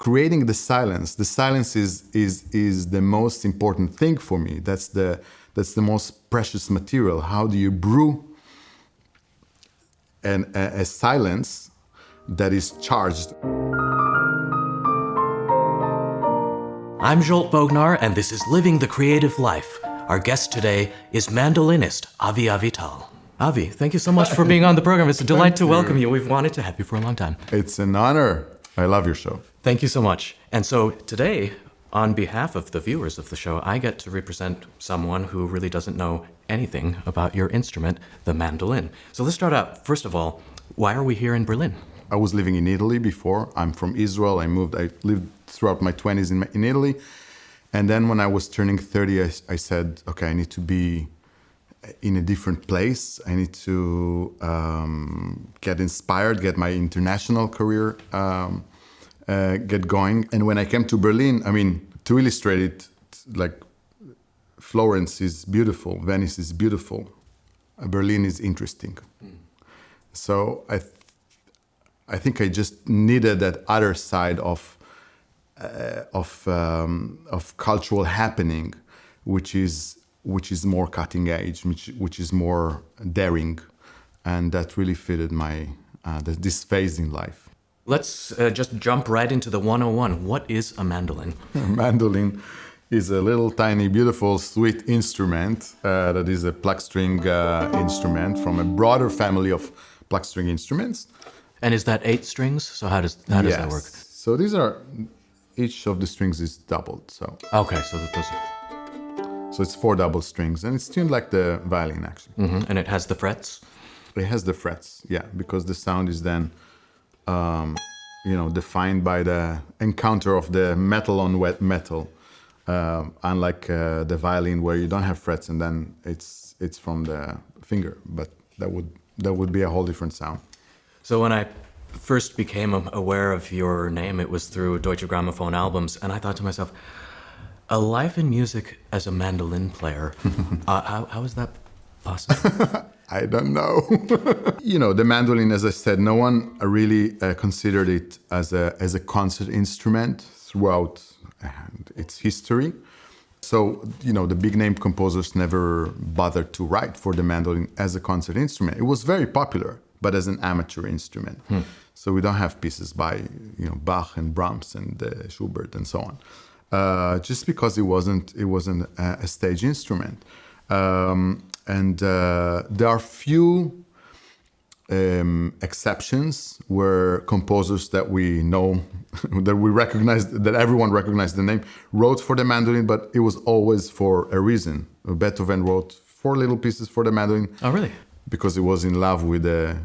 creating the silence. The silence is the most important thing for me. That's the most precious material. How do you brew a silence that is charged? I'm Jolt Bognar, and this is Living the Creative Life. Our guest today is mandolinist Avi Avital. Avi, thank you so much for being on the program. It's a delight to welcome you. We've wanted to have you for a long time. It's an honor. I love your show. Thank you so much. And so today, on behalf of the viewers of the show, I get to represent someone who really doesn't know anything about your instrument, the mandolin. So let's start out. First of all, why are we here in Berlin? I was living in Italy before. I'm from Israel. I lived throughout my 20s in Italy. And then when I was turning 30, I said, okay, I need to be in a different place. I need to get inspired, get my international career get going. And when I came to Berlin, I mean, to illustrate it, like Florence is beautiful, Venice is beautiful, Berlin is interesting. So I think I just needed that other side of cultural happening, which is more cutting edge, which is more daring, and that really fitted my this phase in life. Let's just jump right into the 101. What is a mandolin? A mandolin is a little tiny, beautiful, sweet instrument that is a pluck string instrument from a broader family of pluck string instruments. And is that 8 strings? So how does that work? So each of the strings is doubled. So okay, so those are... So it's 4 double strings, and it's tuned like the violin, actually. Mm-hmm. And it has the frets? It has the frets, yeah, because the sound is then, defined by the encounter of the metal on wet metal, unlike the violin where you don't have frets and then it's from the finger. But that would be a whole different sound. So when I first became aware of your name, it was through Deutsche Grammophon albums, and I thought to myself, a life in music as a mandolin player, how is that possible? I don't know. The mandolin, as I said, no one really considered it as a concert instrument throughout its history. So, the big name composers never bothered to write for the mandolin as a concert instrument. It was very popular, but as an amateur instrument. So we don't have pieces by, Bach and Brahms and Schubert and so on. Just because it wasn't a stage instrument. And there are few exceptions where composers that we know, that we recognize, that everyone recognized the name, wrote for the mandolin, but it was always for a reason. Beethoven wrote 4 little pieces for the mandolin. Oh, really? Because he was in love with a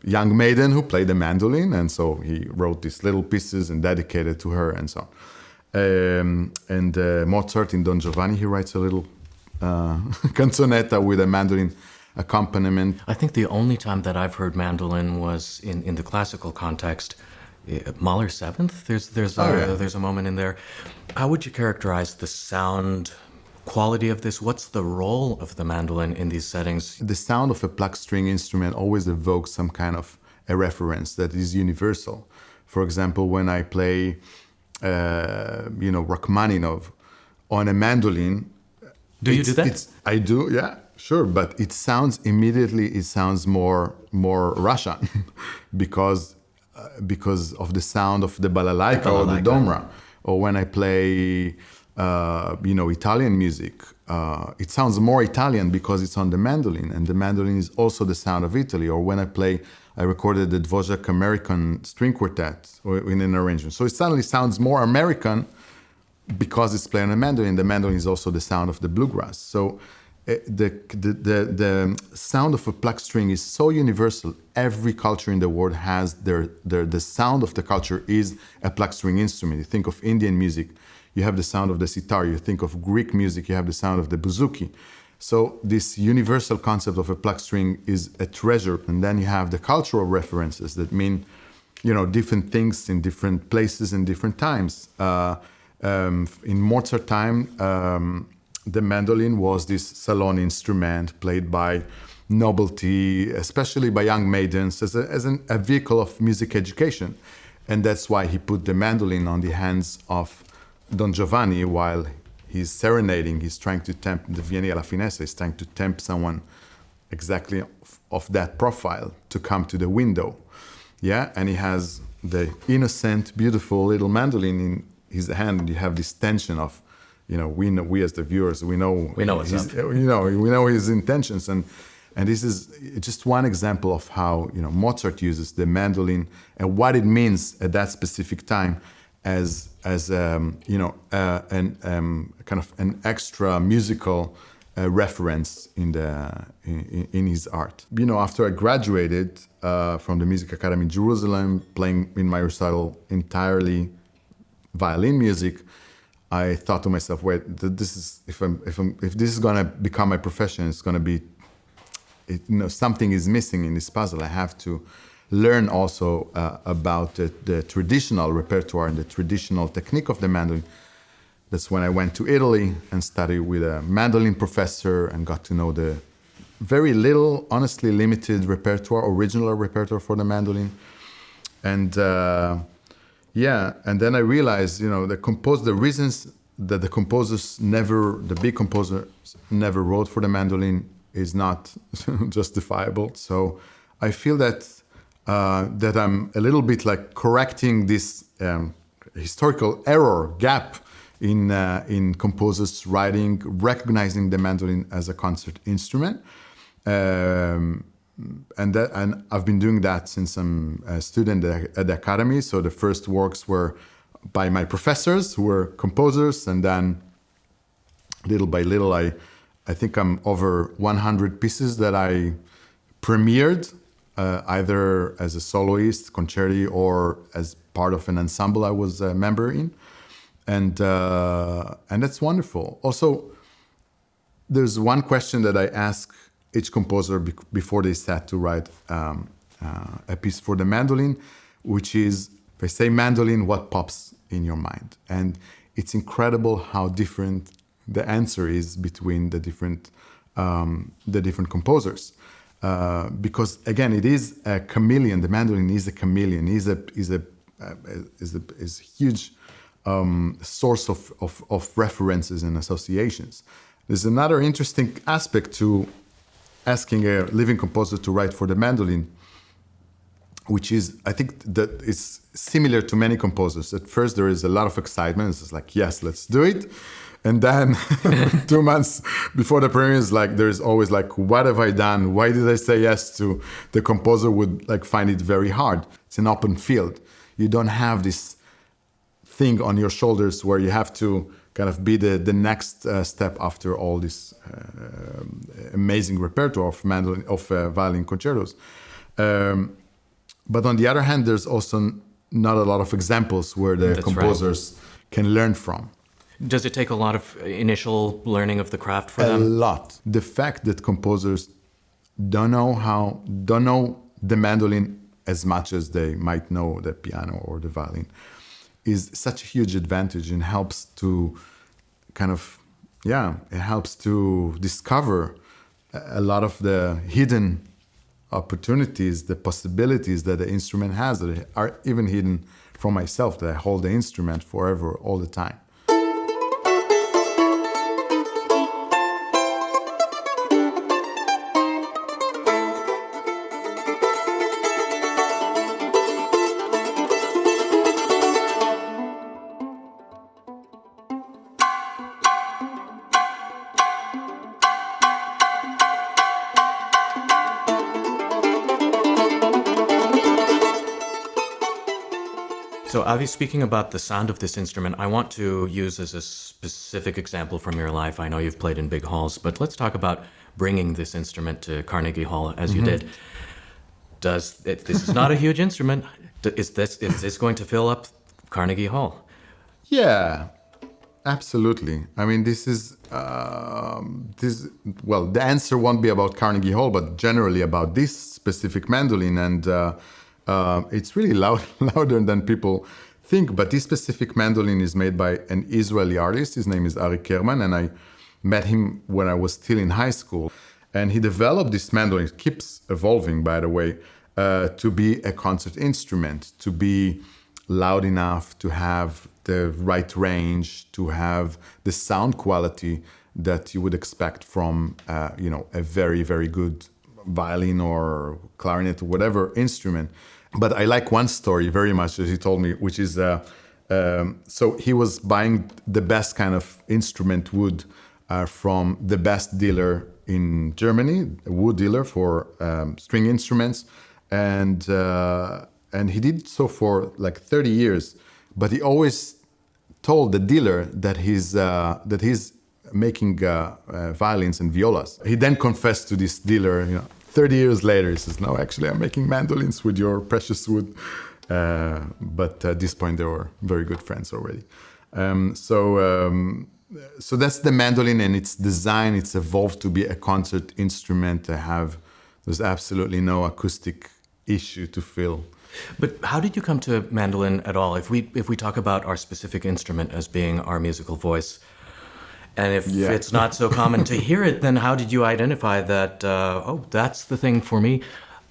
young maiden who played the mandolin, and so he wrote these little pieces and dedicated to her and so on. And Mozart in Don Giovanni, he writes a little canzonetta with a mandolin accompaniment. I think the only time that I've heard mandolin was in the classical context. Mahler's 7th, there's a moment in there. How would you characterize the sound quality of this? What's the role of the mandolin in these settings? The sound of a pluck string instrument always evokes some kind of a reference that is universal. For example, when I play, Rachmaninoff on a mandolin. Do you do that? I do, yeah, sure. But it sounds more Russian because of the sound of the balalaika or the domra. Or when I play, Italian music, it sounds more Italian because it's on the mandolin, and the mandolin is also the sound of Italy. Or when I recorded the Dvorak American String Quartet in an arrangement. So it suddenly sounds more American because it's played on a mandolin. The mandolin is also the sound of the bluegrass. So the sound of a pluck string is so universal. Every culture in the world has the sound of the culture is a pluck string instrument. You think of Indian music, you have the sound of the sitar. You think of Greek music, you have the sound of the bouzouki. So this universal concept of a pluck string is a treasure. And then you have the cultural references that mean, different things in different places and different times. In Mozart time, the mandolin was this salon instrument played by nobility, especially by young maidens, as a vehicle of music education. And that's why he put the mandolin on the hands of Don Giovanni while he's serenading. He's trying to tempt the Vieni alla Finestra. He's trying to tempt someone exactly of that profile to come to the window. Yeah, and he has the innocent, beautiful little mandolin in his hand, and you have this tension of, we as the viewers, we know what's up. We know his intentions, and this is just one example of how Mozart uses the mandolin and what it means at that specific time as kind of an extra musical reference in his art. After I graduated from the Music Academy in Jerusalem, playing in my recital entirely violin music, I thought to myself, wait, this is if this is gonna become my profession, it's gonna be, something is missing in this puzzle. I have to learn also about the traditional repertoire and the traditional technique of the mandolin. That's when I went to Italy and studied with a mandolin professor and got to know the very little, honestly limited repertoire, original repertoire for the mandolin. And and then I realized, the reasons that the big composers never wrote for the mandolin is not justifiable. So I feel that I'm a little bit like correcting this historical error gap in composers' writing, recognizing the mandolin as a concert instrument, and I've been doing that since I'm a student at the academy. So the first works were by my professors, who were composers, and then little by little, I think I'm over 100 pieces that I premiered, either as a soloist, concerti, or as part of an ensemble I was a member in. And that's wonderful. Also, there's one question that I ask each composer before they start to write a piece for the mandolin, which is, if I say mandolin, what pops in your mind? And it's incredible how different the answer is between the different composers. Because again, it is a chameleon. The mandolin is a chameleon. Is a huge source of references and associations. There's another interesting aspect to asking a living composer to write for the mandolin, which is, I think that it's similar to many composers. At first, there is a lot of excitement. It's like, yes, let's do it. And then 2 months before the premiere, is like, there's always like, what have I done? Why did I say yes to? The composer would like find it very hard. It's an open field. You don't have this thing on your shoulders where you have to kind of be the next step after all this amazing repertoire of mandolin, of violin concertos. But on the other hand, there's also not a lot of examples where the composers can learn from. Does it take a lot of initial learning of the craft for them? A lot. The fact that composers don't know the mandolin as much as they might know the piano or the violin is such a huge advantage, and helps to it helps to discover a lot of the hidden opportunities, the possibilities that the instrument has, that are even hidden from myself, that I hold the instrument forever, all the time. So, Avi, speaking about the sound of this instrument, I want to use as a specific example from your life. I know you've played in big halls, but let's talk about bringing this instrument to Carnegie Hall, as you did. This is not a huge instrument. Is this going to fill up Carnegie Hall? Yeah, absolutely. I mean, the answer won't be about Carnegie Hall, but generally about this specific mandolin. And it's really louder than people think. But this specific mandolin is made by an Israeli artist. His name is Ari Kerman, and I met him when I was still in high school. And he developed this mandolin. It keeps evolving, by the way, to be a concert instrument, to be loud enough, to have the right range, to have the sound quality that you would expect from, a very, very good violin or clarinet or whatever instrument. But I like one story very much that he told me, which is, so he was buying the best kind of instrument wood from the best dealer in Germany, a wood dealer for string instruments. And he did so for like 30 years. But he always told the dealer that he's making violins and violas. He then confessed to this dealer, 30 years later, he says, no, actually, I'm making mandolins with your precious wood. But at this point, they were very good friends already. So that's the mandolin and its design. It's evolved to be a concert instrument. There's absolutely no acoustic issue to fill. But how did you come to mandolin at all? If we talk about our specific instrument as being our musical voice, and if it's not so common to hear it, then how did you identify that, that's the thing for me?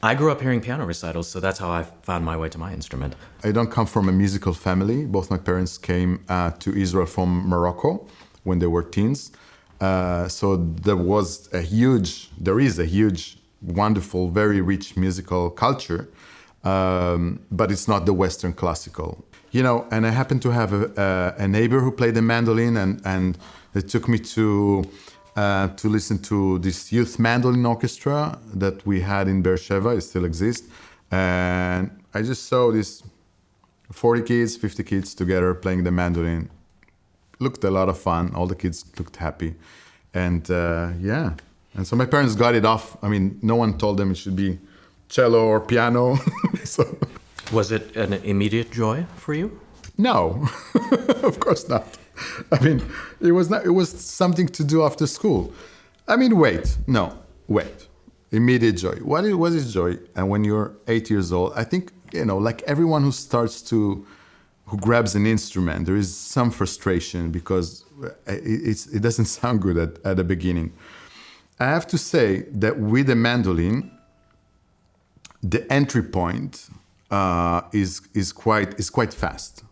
I grew up hearing piano recitals, so that's how I found my way to my instrument. I don't come from a musical family. Both my parents came to Israel from Morocco when they were teens. So there is a huge, wonderful, very rich musical culture, but it's not the Western classical. And I happened to have a neighbor who played the mandolin, and they took me to listen to this youth mandolin orchestra that we had in Beersheba. It still exists. And I just saw these 40 kids, 50 kids together playing the mandolin. Looked a lot of fun. All the kids looked happy. And and so my parents got it off. I mean, no one told them it should be cello or piano. So. Was it an immediate joy for you? No, of course not. I mean, it was not. It was something to do after school. I mean, wait. Immediate joy. What is joy? And when you're 8 years old, I think, like everyone who grabs an instrument, there is some frustration because it doesn't sound good at the beginning. I have to say that with the mandolin, the entry point is quite fast.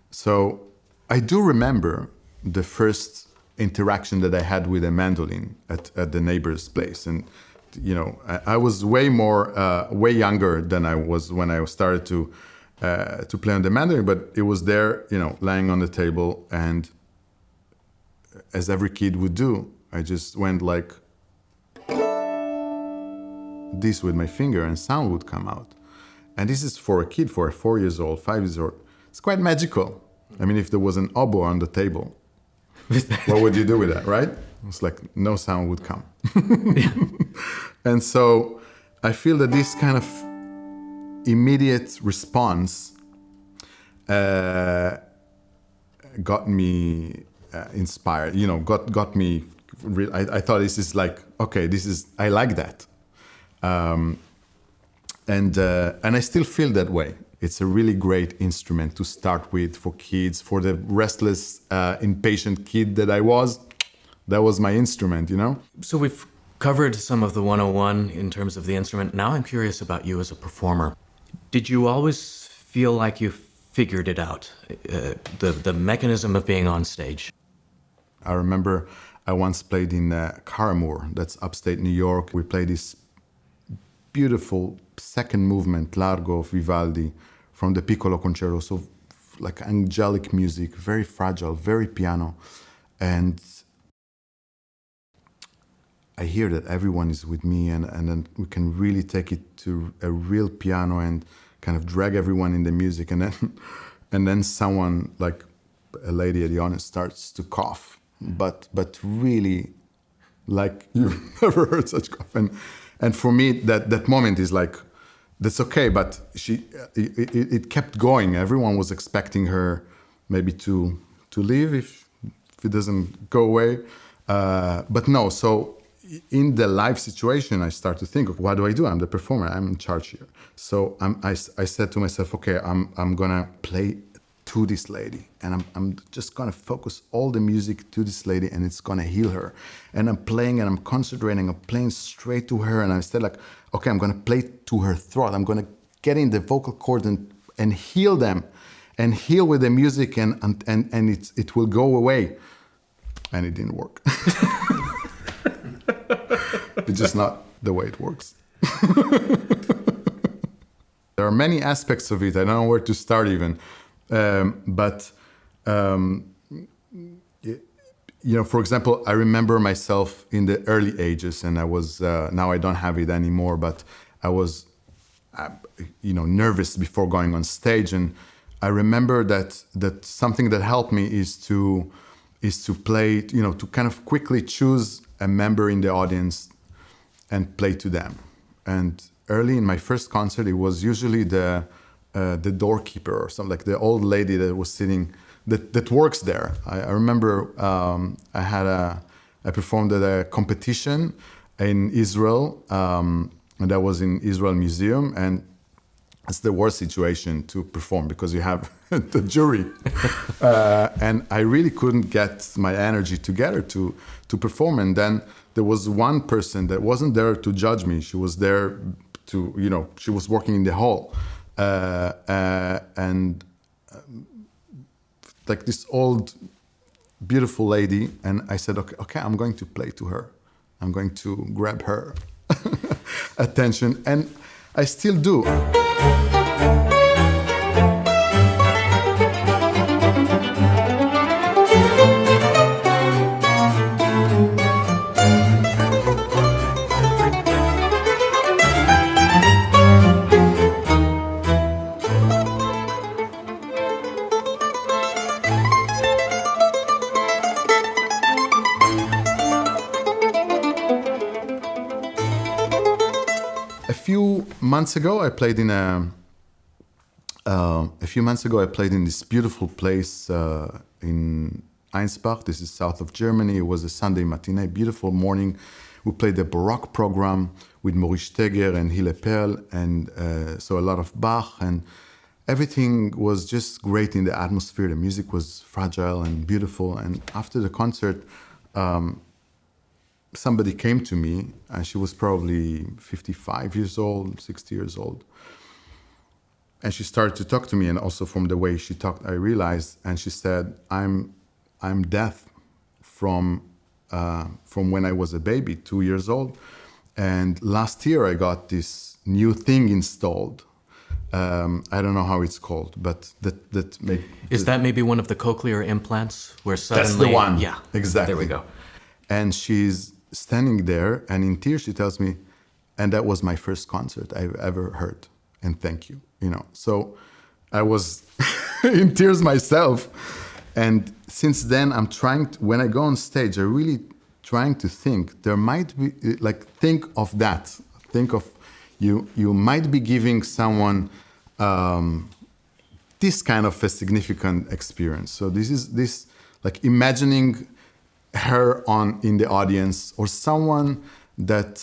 So I do remember the first interaction that I had with a mandolin at the neighbor's place, and I was way younger than I was when I started to play on the mandolin, but it was there, lying on the table, and as every kid would do, I just went like this with my finger, and sound would come out. And this is for a kid, for a 4 years old, 5 years old. It's quite magical. I mean, if there was an oboe on the table, what would you do with that, right? It's like no sound would come. And so I feel that this kind of immediate response got me inspired, got me, I thought this is like, okay, I like that. And I still feel that way. It's a really great instrument to start with for kids, for the restless, impatient kid that I was. That was my instrument, So we've covered some of the 101 in terms of the instrument. Now I'm curious about you as a performer. Did you always feel like you figured it out, the mechanism of being on stage? I remember I once played in Carremoor, that's upstate New York. We played this beautiful second movement, Largo of Vivaldi, from the Piccolo Concerto. So like angelic music, very fragile, very piano. And I hear that everyone is with me, and then we can really take it to a real piano and kind of drag everyone in the music. And then someone, like a lady at the audience, starts to cough, but really, like you've never heard such cough. And for me, that moment is like, that's okay, but it kept going. Everyone was expecting her maybe to leave if it doesn't go away. But no, so in the live situation, I start to think, what do I do? I'm the performer, I'm in charge here. So I said to myself, okay, I'm gonna play to this lady, and I'm just gonna focus all the music to this lady, and it's gonna heal her. And I'm playing, and I'm concentrating, I'm playing straight to her, and I said like, okay, I'm gonna play to her throat. I'm gonna get in the vocal cord and heal them. and heal with the music, and it will go away. And it didn't work. It's just not the way it works. There are many aspects of it. I don't know where to start even. For example, I remember myself in the early ages, and I was, now I don't have it anymore, but I was, nervous before going on stage. And I remember that something that helped me is to play, to kind of quickly choose a member in the audience and play to them. And early in my first concert, it was usually the doorkeeper or something, like the old lady that was sitting, that works there. I remember I performed at a competition in Israel, and that was in Israel Museum, and it's the worst situation to perform because you have the jury. And I really couldn't get my energy together to perform. And then there was one person that wasn't there to judge me. She was there she was working in the hall. Like this old, beautiful lady. And I said, okay, I'm going to play to her. I'm going to grab her attention. And I still do. A few months ago, I played in this beautiful place in Einsbach. This is south of Germany. It was a Sunday matinee, beautiful morning. We played the Baroque program with Maurice Steger and Hille Perl, and so a lot of Bach, and everything was just great in the atmosphere. The music was fragile and beautiful. And after the concert, somebody came to me, and she was probably 55 years old, 60 years old. And she started to talk to me, and also from the way she talked, I realized, and she said, I'm deaf from when I was a baby, 2 years old. And last year I got this new thing installed. I don't know how it's called, but Is that maybe one of the cochlear implants where suddenly... That's the one. Yeah, exactly. There we go. And she's standing there, and in tears she tells me, and that was my first concert I've ever heard, and thank you. So I was in tears myself. And since then, I'm trying to, when I go on stage, I'm really trying to think, there might be, think of that. Think of, you might be giving someone this kind of a significant experience. So this is imagining her in the audience, or someone that,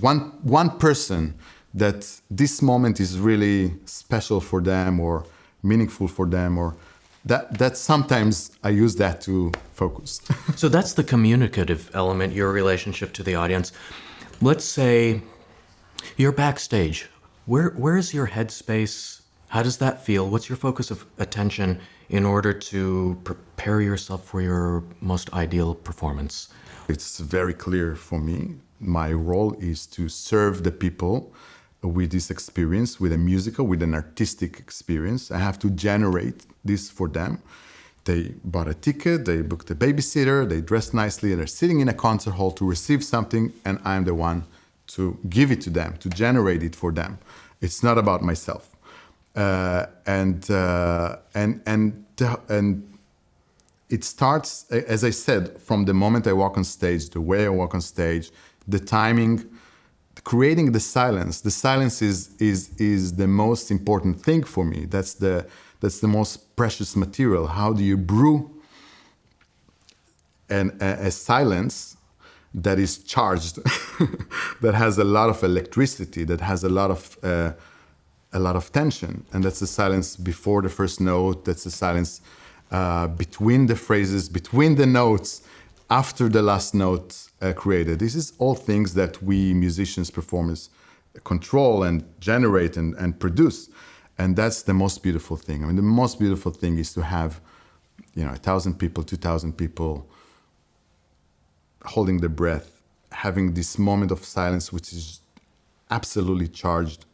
one person that this moment is really special for them or meaningful for them, or that sometimes I use that to focus. So that's the communicative element, your relationship to the audience. Let's say you're backstage. Where is your headspace? How does that feel? What's your focus of attention in order to prepare yourself for your most ideal performance? It's very clear for me. My role is to serve the people with this experience, with a musical, with an artistic experience. I have to generate this for them. They bought a ticket, they booked a babysitter, they dressed nicely, they're sitting in a concert hall to receive something, and I'm the one to give it to them, to generate it for them. It's not about myself. And it starts, as I said, from the moment I walk on stage, the way I walk on stage, the timing, creating the silence. The silence is the most important thing for me. That's the most precious material. How do you brew a silence that is charged, that has a lot of electricity, that has a lot of tension? And that's the silence before the first note. That's the silence between the phrases, between the notes, after the last note created. This is all things that we musicians, performers control and generate and produce. And that's the most beautiful thing. I mean, the most beautiful thing is to have, 1,000 people, 2,000 people holding their breath, having this moment of silence, which is absolutely charged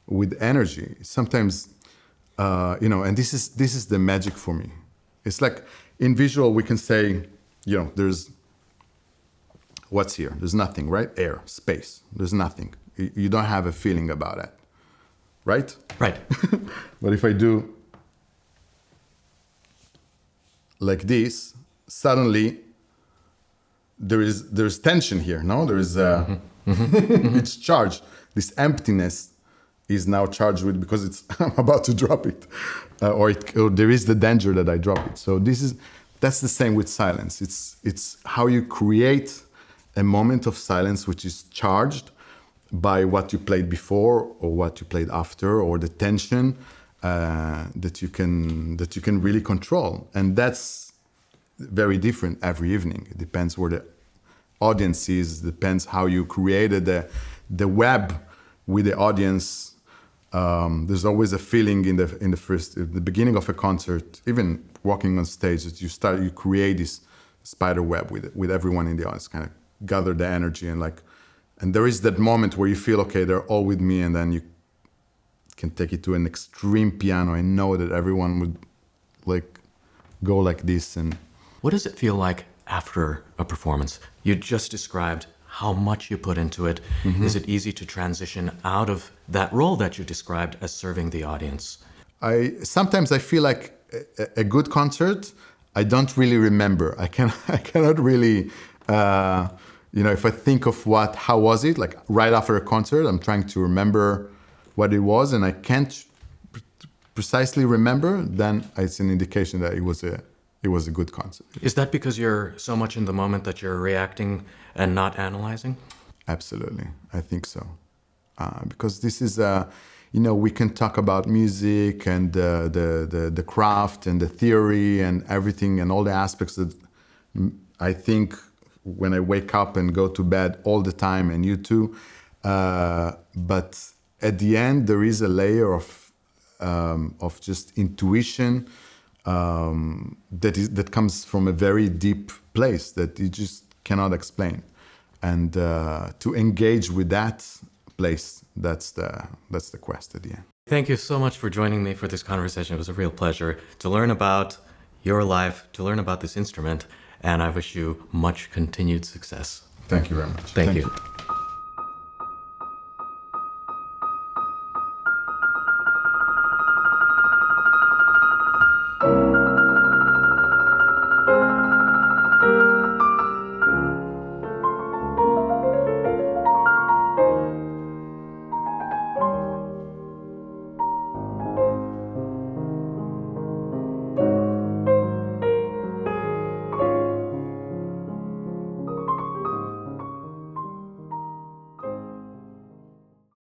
with energy. Sometimes, and this is the magic for me. It's like in visual, we can say, there's what's here? There's nothing, right? Air, space. There's nothing. You don't have a feeling about it, right? Right. But if I do like this, suddenly there's tension here. No, there is it's charged. This emptiness is now charged with because I'm about to drop it, or there is the danger that I drop it. So that's the same with silence. It's how you create a moment of silence which is charged by what you played before or what you played after, or the tension that you can really control. And that's very different every evening. It depends where the audience is. Depends how you created the web with the audience. There's always a feeling in the beginning of a concert, even walking on stage, that you create this spider web with everyone in the audience, kind of gather the energy and there is that moment where you feel, okay, they're all with me, and then you can take it to an extreme piano and know that everyone would go like this. And what does it feel like after a performance? You just described how much you put into it. Mm-hmm. Is it easy to transition out of that role that you described as serving the audience? Sometimes I feel like a good concert, I don't really remember. I cannot really, if I think of how was it, like right after a concert, I'm trying to remember what it was, and I can't precisely remember, then it's an indication that it was a good concert. Is that because you're so much in the moment that you're reacting and not analyzing? Absolutely, I think so. Because this is, we can talk about music and the craft and the theory and everything and all the aspects that I think when I wake up and go to bed all the time, and you too. But at the end, there is a layer of just intuition that comes from a very deep place that you just cannot explain. And to engage with that place, that's the quest at the end. Thank you so much for joining me for this conversation. It was a real pleasure to learn about your life, to learn about this instrument, and I wish you much continued success. Thank you very much. Thank you.